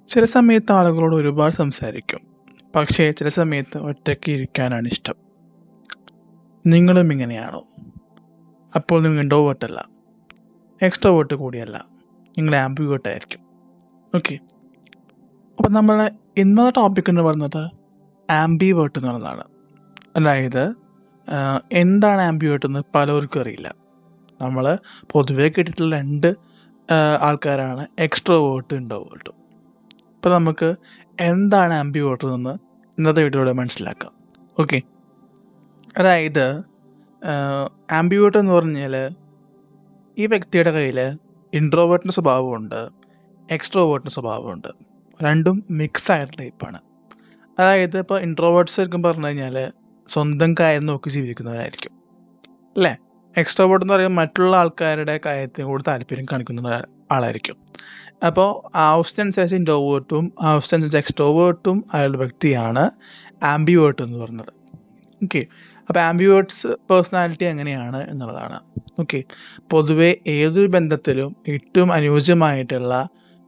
ചില സമയത്ത് ആളുകളോട് ഒരുപാട് സംസാരിക്കും. പക്ഷേ ചില സമയത്ത് ഒറ്റയ്ക്ക് ഇരിക്കാനാണ് ഇഷ്ടം. നിങ്ങളും ഇങ്ങനെയാണോ? അപ്പോൾ നിങ്ങൾ ഇൻട്രോവേർട്ട് അല്ല, എക്സ്ട്രോവേർട്ട് കൂടിയല്ല, നിങ്ങൾ ആംബിവേർട്ട് ആയിരിക്കും. ഓക്കെ. അപ്പോൾ നമ്മളെ ഇന്നത്തെ ടോപ്പിക് എന്ന് പറയുന്നത് ആംബിവേർട്ട് എന്നുള്ളതാണ്. അതായത് എന്താണ് ആംബിവേർട്ട് എന്ന് പലർക്കും അറിയില്ല. നമ്മൾ പൊതുവേ കേട്ടിട്ടുള്ള രണ്ട് ആൾക്കാരാണ് എക്സ്ട്രോവേർട്ടും ഇൻട്രോവേർട്ടും. അപ്പോൾ നമുക്ക് എന്താണ് ആംബിവേർട്ട് എന്ന് ഇന്നത്തെ വീഡിയോയിലൂടെ മനസ്സിലാക്കാം. ഓക്കെ. അതായത് ആംബിവേർട്ട് എന്ന് പറഞ്ഞാൽ ഈ വ്യക്തിയുടെ കയ്യിൽ ഇൻട്രോവേർട്ടിൻ്റെ സ്വഭാവമുണ്ട്, എക്സ്ട്രോവേർട്ടിൻ്റെ സ്വഭാവമുണ്ട്. രണ്ടും മിക്സ് ആയ ടൈപ്പാണ്. അതായത് ഇപ്പോൾ ഇൻട്രോവേർട്ട്സ് ആയിരിക്കും പറഞ്ഞു കഴിഞ്ഞാൽ സ്വന്തം കാര്യം നോക്കി ജീവിക്കുന്നവരായിരിക്കും, അല്ലേ? എക്സ്ട്രോവേർട്ട് എന്ന് പറയുമ്പോൾ മറ്റുള്ള ആൾക്കാരുടെ കാര്യത്തിന് കൂടി താല്പര്യം കാണിക്കുന്ന ആളായിരിക്കും. അപ്പോൾ ആവശ്യത്തിനനുസരിച്ച് ഇൻട്രോവേർട്ടും ആവശ്യത്തിനനുസരിച്ച് എക്സ്ട്രോവേർട്ടും ആയുള്ള വ്യക്തിയാണ് ആംബിവേർട്ട് എന്ന് പറയുന്നത്. ഓക്കെ. അപ്പോൾ ആംബിവേർട്ട്സ് പേഴ്സണാലിറ്റി എങ്ങനെയാണ് എന്നുള്ളതാണ്. ഓക്കെ. പൊതുവേ ഏതൊരു ബന്ധത്തിലും ഏറ്റവും അനുയോജ്യമായിട്ടുള്ള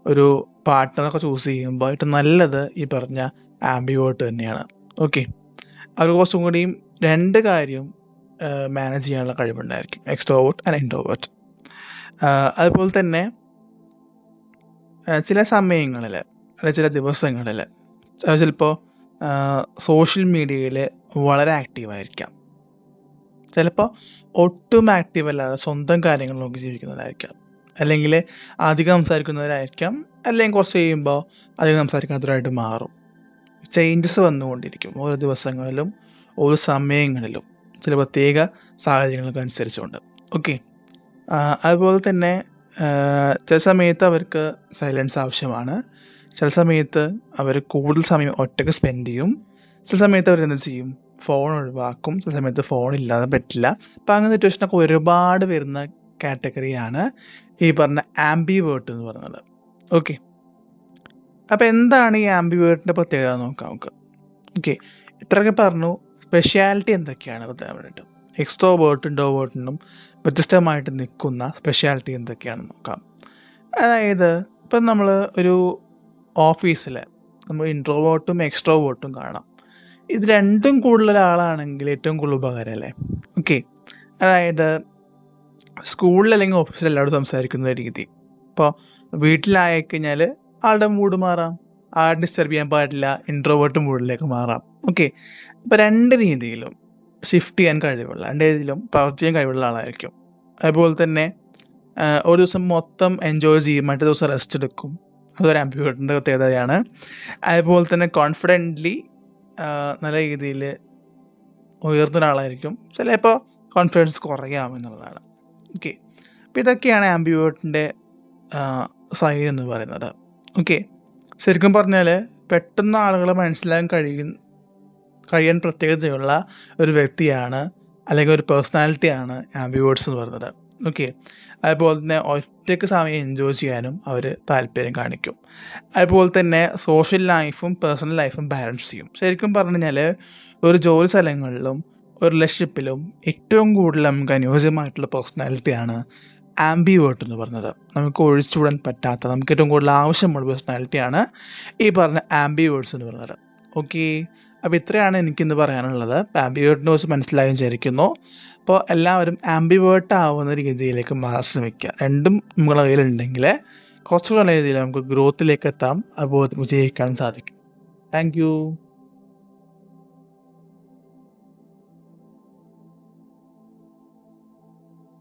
ഒരു പാർട്ട്ണറൊക്കെ ചൂസ് ചെയ്യുമ്പോൾ ഏറ്റവും നല്ലത് ഈ പറഞ്ഞ ആംബിവേർട്ട് തന്നെയാണ്. ഓക്കെ. അവർ കുറച്ചും കൂടിയും രണ്ട് കാര്യം മാനേജ് ചെയ്യാനുള്ള കഴിവുണ്ടായിരിക്കും, എക്സ്ട്രോവേർട്ട് ആൻഡ് ഇൻട്രോവേർട്ട്. അതുപോലെ തന്നെ ചില സമയങ്ങളിൽ അല്ലെങ്കിൽ ചില ദിവസങ്ങളിൽ ചിലപ്പോൾ സോഷ്യൽ മീഡിയയിൽ വളരെ ആക്റ്റീവായിരിക്കാം, ചിലപ്പോൾ ഒട്ടും ആക്റ്റീവ് അല്ലാതെ സ്വന്തം കാര്യങ്ങൾ നോക്കി ജീവിക്കുന്നവരായിരിക്കാം, അല്ലെങ്കിൽ അധികം സംസാരിക്കുന്നവരായിരിക്കാം, അല്ലെങ്കിൽ കുറച്ച് കഴിയുമ്പോൾ അധികം സംസാരിക്കാത്തവരായിട്ട് മാറും. ചേഞ്ചസ് വന്നുകൊണ്ടിരിക്കും ഓരോ ദിവസങ്ങളിലും ഓരോ സമയങ്ങളിലും ചില പ്രത്യേക സാഹചര്യങ്ങൾക്ക് അനുസരിച്ചുകൊണ്ട്. ഓക്കെ. അതുപോലെ തന്നെ ചില സമയത്ത് അവർക്ക് സൈലൻസ് ആവശ്യമാണ്, ചില സമയത്ത് അവർ കൂടുതൽ സമയം ഒറ്റയ്ക്ക് സ്പെൻഡ് ചെയ്യും, ചില സമയത്ത് അവരെന്ത് ചെയ്യും, ഫോൺ ഒഴിവാക്കും, ചില സമയത്ത് ഫോൺ ഇല്ലാതെ പറ്റില്ല. അപ്പം അങ്ങനെ സിറ്റുവേഷനൊക്കെ ഒരുപാട് വരുന്ന കാറ്റഗറിയാണ് ഈ പറഞ്ഞ ആംബിവേർട്ട് എന്ന് പറയുന്നത്. ഓക്കെ. അപ്പോൾ എന്താണ് ഈ ആംബിവേർട്ടിൻ്റെ പ്രത്യേകത നോക്കാം നമുക്ക്. ഓക്കെ. ഇത്രയൊക്കെ പറഞ്ഞു. സ്പെഷ്യാലിറ്റി എന്തൊക്കെയാണ് പറയാൻ വേണ്ടിയിട്ട്, എക്സ്ട്രോവേർട്ടും ഇൻട്രോവേർട്ടിനും വ്യത്യസ്തമായിട്ട് നിൽക്കുന്ന സ്പെഷ്യാലിറ്റി എന്തൊക്കെയാണെന്ന് നോക്കാം. അതായത് ഇപ്പം നമ്മൾ ഒരു ഓഫീസിൽ നമ്മൾ ഇൻട്രോവേർട്ടും എക്സ്ട്രോവേർട്ടും കാണാം. ഇത് രണ്ടും കൂടുതൽ ആളാണെങ്കിൽ ഏറ്റവും കൂടുതൽ ഉപകാരമല്ലേ? ഓക്കെ. അതായത് സ്കൂളിൽ അല്ലെങ്കിൽ ഓഫീസിൽ എല്ലാവരും സംസാരിക്കുന്ന രീതി. ഇപ്പോൾ വീട്ടിലായിക്കഴിഞ്ഞാൽ ആളുടെ മൂഡ് മാറാം, ആരും ഡിസ്റ്റർബ് ചെയ്യാൻ പാടില്ല, ഇൻട്രോവേർട്ട് മൂഡിലേക്ക് മാറാം. ഓക്കെ. അപ്പോൾ രണ്ട് രീതിയിലും ഷിഫ്റ്റ് ചെയ്യാൻ കഴിവുള്ള, രണ്ട് രീതിയിലും പ്രവർത്തിക്കാൻ കഴിവുള്ള ആളായിരിക്കും. അതുപോലെ തന്നെ ഒരു ദിവസം മൊത്തം എൻജോയ് ചെയ്യും, മറ്റേ ദിവസം റെസ്റ്റ് എടുക്കും. അതൊരു ആംബിവേർട്ടിൻ്റെ പ്രത്യേകതയാണ്. അതുപോലെ തന്നെ കോൺഫിഡൻ്റ്ലി നല്ല രീതിയിൽ ഉയർന്ന ഒരാളായിരിക്കും, ചിലപ്പോൾ കോൺഫിഡൻസ് കുറയാം എന്നുള്ളതാണ്. ഓക്കെ. അപ്പോൾ ഇതൊക്കെയാണ് ആംബിവേർട്ടിൻ്റെ സൈൻ എന്ന് പറയുന്നത്. ഓക്കെ. ശരിക്കും പറഞ്ഞാൽ പെട്ടെന്ന് ആളുകളെ മനസ്സിലാക്കാൻ കഴിയാൻ പ്രത്യേകതയുള്ള ഒരു വ്യക്തിയാണ് അല്ലെങ്കിൽ ഒരു പേഴ്സണാലിറ്റിയാണ് ആംബിവേർട്സ് എന്ന് പറയുന്നത്. ഓക്കെ. അതുപോലെ തന്നെ ഒറ്റയ്ക്ക് സമയം എൻജോയ് ചെയ്യാനും അവർ താല്പര്യം കാണിക്കും. അതുപോലെ തന്നെ സോഷ്യൽ ലൈഫും പേഴ്സണൽ ലൈഫും ബാലൻസ് ചെയ്യും. ശരിക്കും പറഞ്ഞു കഴിഞ്ഞാൽ ഒരു ജോലി സ്ഥലങ്ങളിലും ഒരു റിലേഷൻഷിപ്പിലും ഏറ്റവും കൂടുതൽ നമുക്ക് അനുയോജ്യമായിട്ടുള്ള പേഴ്സണാലിറ്റിയാണ് ആംബിവേർട്ട് എന്ന് പറയുന്നത്. നമുക്ക് ഒഴിച്ചുകൂടാൻ പറ്റാത്ത, നമുക്ക് ഏറ്റവും കൂടുതൽ ആവശ്യമുള്ള പേഴ്സണാലിറ്റിയാണ് ഈ പറഞ്ഞ ആംബിവേർട്സ് എന്ന് പറയുന്നത്. ഓക്കെ. അപ്പോൾ ഇത്രയാണ് എനിക്കിന്ന് പറയാനുള്ളത്. ആംബിവേർട്ടിനെ കുറിച്ച് മനസ്സിലായി വിചാരിക്കുന്നു. അപ്പോൾ എല്ലാവരും ആംബിവേർട്ട് ആവുന്ന രീതിയിലേക്ക് മാറാൻ ശ്രമിക്കുക. രണ്ടും നമ്മുടെ കയ്യിലുണ്ടെങ്കിൽ കുറച്ചുകൂടെ നല്ല രീതിയിൽ നമുക്ക് ഗ്രോത്തിലേക്ക് എത്താം, അതുപോലെ വിജയിക്കാൻ സാധിക്കും. Thank you.